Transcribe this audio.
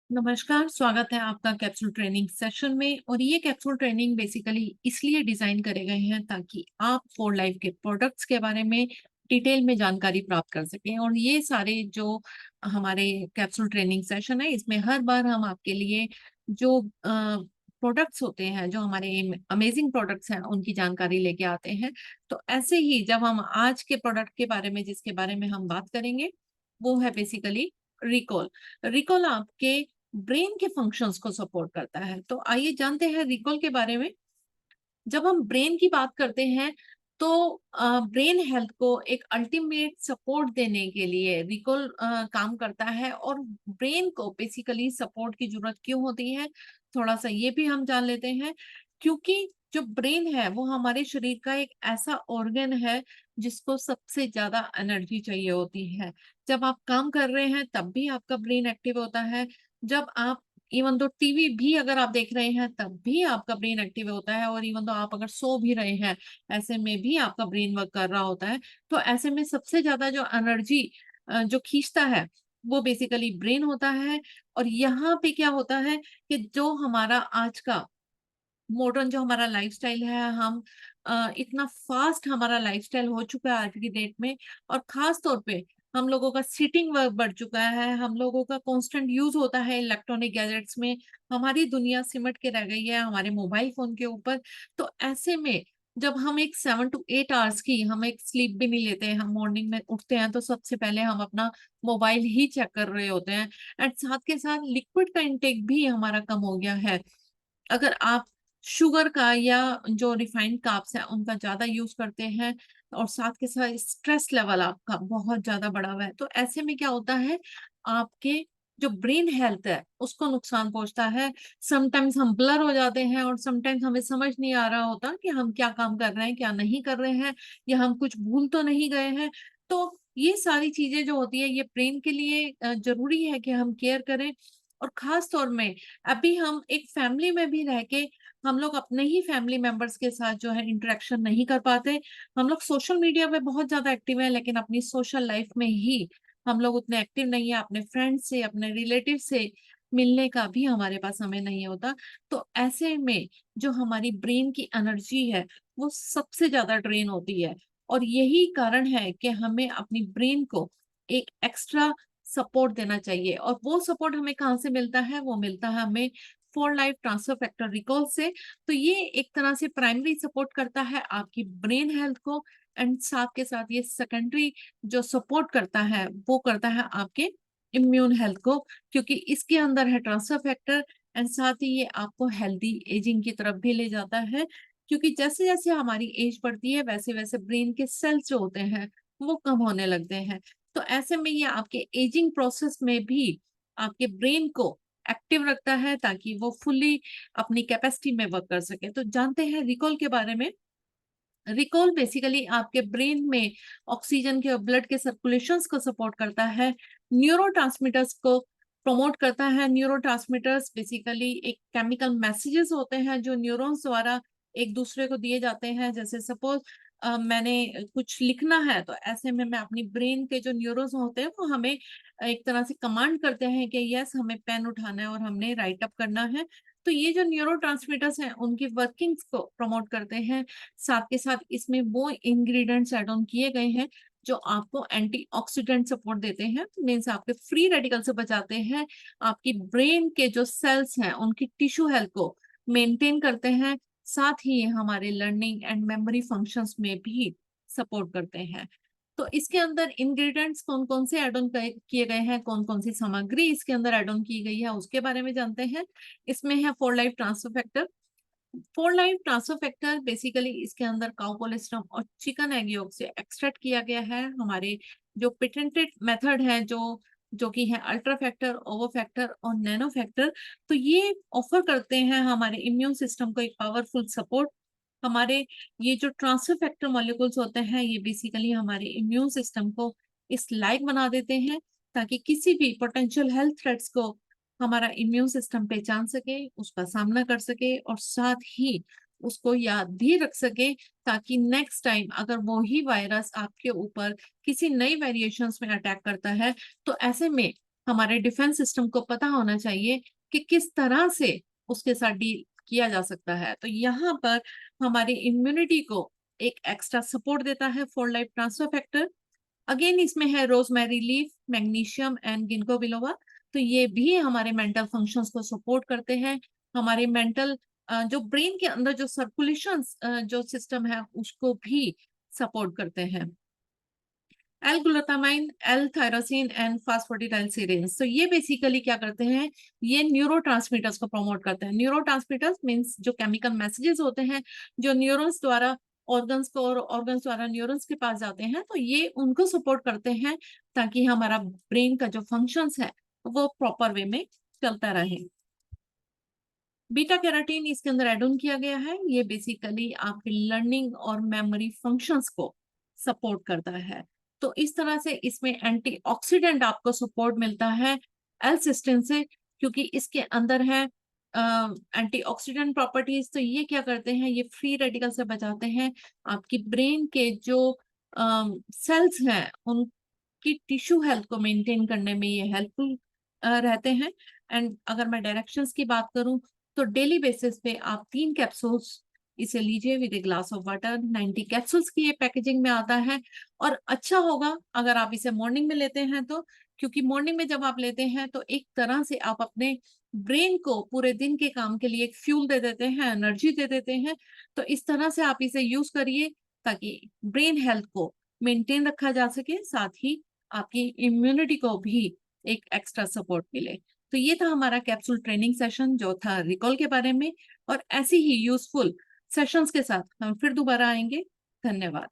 नमस्कार, स्वागत है आपका कैप्सूल ट्रेनिंग सेशन में। और ये कैप्सूल ट्रेनिंग बेसिकली इसलिए डिजाइन करे गए हैं ताकि आप फॉर लाइफ के प्रोडक्ट्स के बारे में डिटेल में जानकारी प्राप्त कर सकें। और ये सारे जो हमारे कैप्सूल ट्रेनिंग सेशन है, इसमें हर बार हम आपके लिए जो प्रोडक्ट्स होते हैं, जो हमारे अमेजिंग प्रोडक्ट्स हैं, उनकी जानकारी लेके आते हैं। तो ऐसे ही जब हम आज के प्रोडक्ट के बारे में, जिसके बारे में हम बात करेंगे, वो है बेसिकली रिकॉल। रिकॉल आपके ब्रेन के फंक्शंस को सपोर्ट करता है। तो आइए जानते हैं रिकॉल के बारे में। जब हम ब्रेन की बात करते हैं तो ब्रेन हेल्थ को एक अल्टीमेट सपोर्ट देने के लिए रिकॉल काम करता है। और ब्रेन को बेसिकली सपोर्ट की जरूरत क्यों होती है, थोड़ा सा ये भी हम जान लेते हैं। क्योंकि जो ब्रेन है वो हमारे शरीर का एक ऐसा ऑर्गन है जिसको सबसे ज्यादा एनर्जी चाहिए होती है। जब आप काम कर रहे हैं तब भी आपका ब्रेन एक्टिव होता है। जब आप इवन तो टीवी भी अगर आप देख रहे हैं तब भी आपका ब्रेन एक्टिव होता है। और इवन तो आप अगर सो भी रहे हैं, ऐसे में भी आपका ब्रेन वर्क कर रहा होता है। तो ऐसे में सबसे ज्यादा जो एनर्जी जो खींचता है वो बेसिकली ब्रेन होता है। और यहाँ पे क्या होता है कि जो हमारा आज का मॉडर्न जो हमारा लाइफस्टाइल है, हम इतना फास्ट हमारा लाइफस्टाइल हो चुका है आज की डेट में। और खास तौर पे हम लोगों का सीटिंग वर्क बढ़ चुका है, हम लोगों का कांस्टेंट यूज होता है इलेक्ट्रॉनिक गैजेट्स में। हमारी दुनिया सिमट के रह गई है हमारे मोबाइल फोन के ऊपर। तो ऐसे में जब हम एक 7 to 8 आवर्स की हम एक स्लीप भी नहीं लेते हैं, हम मॉर्निंग में उठते हैं तो सबसे पहले हम अपना मोबाइल ही चेक कर रहे होते हैं। एंड साथ के साथ लिक्विड का इंटेक भी हमारा कम हो गया है। अगर आप शुगर का या जो रिफाइंड कार्ब्स है उनका ज्यादा यूज करते हैं, और साथ के साथ स्ट्रेस लेवल आपका बहुत ज्यादा बढ़ा हुआ है, तो ऐसे में क्या होता है, आपके जो ब्रेन हेल्थ है उसको नुकसान पहुंचता है। समटाइम्स हम ब्लर हो जाते हैं और समटाइम्स हमें समझ नहीं आ रहा होता कि हम क्या काम कर रहे हैं क्या नहीं कर रहे हैं, या हम कुछ भूल तो नहीं गए हैं। तो ये सारी चीजें जो होती है ये ब्रेन के लिए जरूरी है कि हम केयर करें। और खास तौर में अभी हम एक फैमिली में भी रह के हम लोग अपने ही फैमिली मेंबर्स के साथ जो है इंटरेक्शन नहीं कर पाते। हम लोग सोशल मीडिया पे बहुत ज्यादा एक्टिव है, लेकिन अपनी सोशल लाइफ में ही हम लोग उतने एक्टिव नहीं है। अपने फ्रेंड से, अपने रिलेटिव से मिलने का भी हमारे पास समय नहीं होता। तो ऐसे में जो हमारी ब्रेन की एनर्जी है वो सबसे ज्यादा ड्रेन होती है। और यही कारण है कि हमें अपनी ब्रेन को एक एक्स्ट्रा सपोर्ट देना चाहिए। और वो सपोर्ट हमें कहाँ से मिलता है, वो मिलता है हमें for life transfer factor recall से। तो ये एक तरह से प्राइमरी सपोर्ट करता है आपकी ब्रेन हेल्थ को। एंड साथ के साथ ये सेकेंडरी जो सपोर्ट करता है वो करता है आपके इम्यून हेल्थ को, क्योंकि इसके अंदर है ट्रांसफर फैक्टर। एंड साथ ही ये आपको हेल्दी एजिंग की तरफ भी ले जाता है। क्योंकि जैसे जैसे हमारी एज बढ़ती है वैसे वैसे ब्रेन के सेल्स जो होते हैं वो कम होने लगते हैं। तो ऐसे में ये आपके एजिंग प्रोसेस में भी आपके ब्रेन को एक्टिव रखता है ताकि वो फुल्ली अपनी कैपेसिटी में वर्क कर सके। तो जानते हैं रिकॉल के बारे में। रिकॉल बेसिकली आपके ब्रेन में ऑक्सीजन के और ब्लड के सर्कुलेशंस को सपोर्ट करता है, न्यूरोट्रांसमीटर्स को प्रमोट करता है। न्यूरोट्रांसमीटर्स बेसिकली एक केमिकल मैसेजेस होते हैं जो न्यूरॉन्स द्वारा एक दूसरे को दिए जाते हैं। जैसे सपोज मैंने कुछ लिखना है तो ऐसे में मैं अपनी ब्रेन के जो न्यूरॉन्स होते हैं वो हमें एक तरह से कमांड करते हैं कि यस हमें पेन उठाना है और हमने राइट अप करना है। तो ये जो न्यूरोट्रांसमीटर्स हैं उनकी वर्किंग्स को प्रमोट करते हैं। साथ के साथ इसमें वो इंग्रेडिएंट्स ऐड ऑन किए गए हैं जो आपको एंटीऑक्सीडेंट सपोर्ट देते हैं, मीन्स आपके फ्री रेडिकल से बचाते हैं। आपकी ब्रेन के जो सेल्स हैं उनकी टिश्यू हेल्थ को मेंटेन करते हैं। साथ ही ये हमारे लर्निंग एंड मेमोरी फंक्शंस में भी सपोर्ट करते हैं। तो इसके अंदर इंग्रेडिएंट्स कौन कौन से ऐड ऑन किए गए हैं, कौन कौन सी सामग्री इसके अंदर ऐड ऑन की गई है, उसके बारे में जानते हैं। इसमें है for life transfer factor. Four life transfer factor basically इसके अंदर काउ कोलेस्ट्रॉम और चिकन एग yolk से एक्सट्रैक्ट किया गया है। हमारे जो पेटेंटेड मेथड है जो कि है अल्ट्रा फैक्टर, ओवो फैक्टर और नैनो फैक्टर। तो ये ऑफर करते हैं हमारे इम्यून सिस्टम को एक पावरफुल सपोर्ट। हमारे ये जो ट्रांसफर फैक्टर मॉलिक्यूल्स होते हैं ये बेसिकली हमारे इम्यून सिस्टम को इस लायक बना देते हैं ताकि किसी भी पोटेंशियल हेल्थ थ्रेट्स को हमारा इम्यून सिस्टम पहचान सके, उसका सामना कर सके और साथ ही उसको याद भी रख सके, ताकि नेक्स्ट टाइम अगर वो ही वायरस आपके ऊपर किसी नई वेरिएशंस में अटैक करता है तो ऐसे में हमारे डिफेंस सिस्टम को पता होना चाहिए कि किस तरह से उसके साथ डील किया जा सकता है। तो यहाँ पर हमारी इम्यूनिटी को एक एक्स्ट्रा सपोर्ट देता है for life transfer factor. Again इसमें है rosemary leaf, magnesium and ginkgo biloba. तो ये भी हमारे मेंटल फंक्शंस को सपोर्ट करते हैं। हमारे मेंटल जो ब्रेन के अंदर जो सर्कुलेशन जो सिस्टम है उसको भी सपोर्ट करते हैं। L glutamine, L tyrosine and phosphatidylserines, तो ये बेसिकली क्या करते हैं, ये न्यूरोट्रांसमीटर्स को प्रमोट करते हैं। न्यूरोट्रांसमीटर्स मींस जो केमिकल मैसेजेस होते हैं जो न्यूरॉन्स द्वारा ऑर्गन्स को और ऑर्गन्स द्वारा न्यूरॉन्स के पास जाते हैं, तो ये उनको सपोर्ट करते हैं ताकि हमारा ब्रेन का जो फंक्शंस है वो प्रॉपर वे में चलता रहे। बीटा कैरोटीन इसके अंदर एड ऑन किया गया है। ये बेसिकली आपके लर्निंग और मेमोरी फंक्शंस को सपोर्ट करता है। तो इस तरह से इसमें एंटीऑक्सीडेंट आपको सपोर्ट मिलता है एल सिस्टीन से, क्योंकि इसके अंदर है एंटीऑक्सीडेंट प्रॉपर्टीज। तो ये क्या करते हैं, ये फ्री रेडिकल से बचाते हैं। आपकी ब्रेन के जो सेल्स हैं उनकी टिश्यू हेल्थ को मेंटेन करने में ये हेल्पफुल रहते हैं। एंड अगर मैं डायरेक्शंस की बात करूं तो डेली बेसिस पे आप 3 कैप्सूल्स इसे लीजिए with a glass of water. 90 capsules की ये पैकेजिंग में आता है। और अच्छा होगा अगर आप इसे मॉर्निंग में लेते हैं तो, क्योंकि मॉर्निंग में जब आप लेते हैं तो एक तरह से आप अपने ब्रेन को पूरे दिन के काम के लिए एक फ्यूल दे देते हैं, एनर्जी दे देते हैं। तो इस तरह से आप इसे यूज करिए ताकि ब्रेन हेल्थ को मेंटेन रखा जा सके, साथ ही आपकी इम्यूनिटी को भी एक एक्स्ट्रा सपोर्ट मिले। तो ये था हमारा कैप्सूल ट्रेनिंग सेशन जो था रिकॉल के बारे में। और ऐसी ही यूजफुल सेशंस के साथ हम फिर दोबारा आएंगे। धन्यवाद।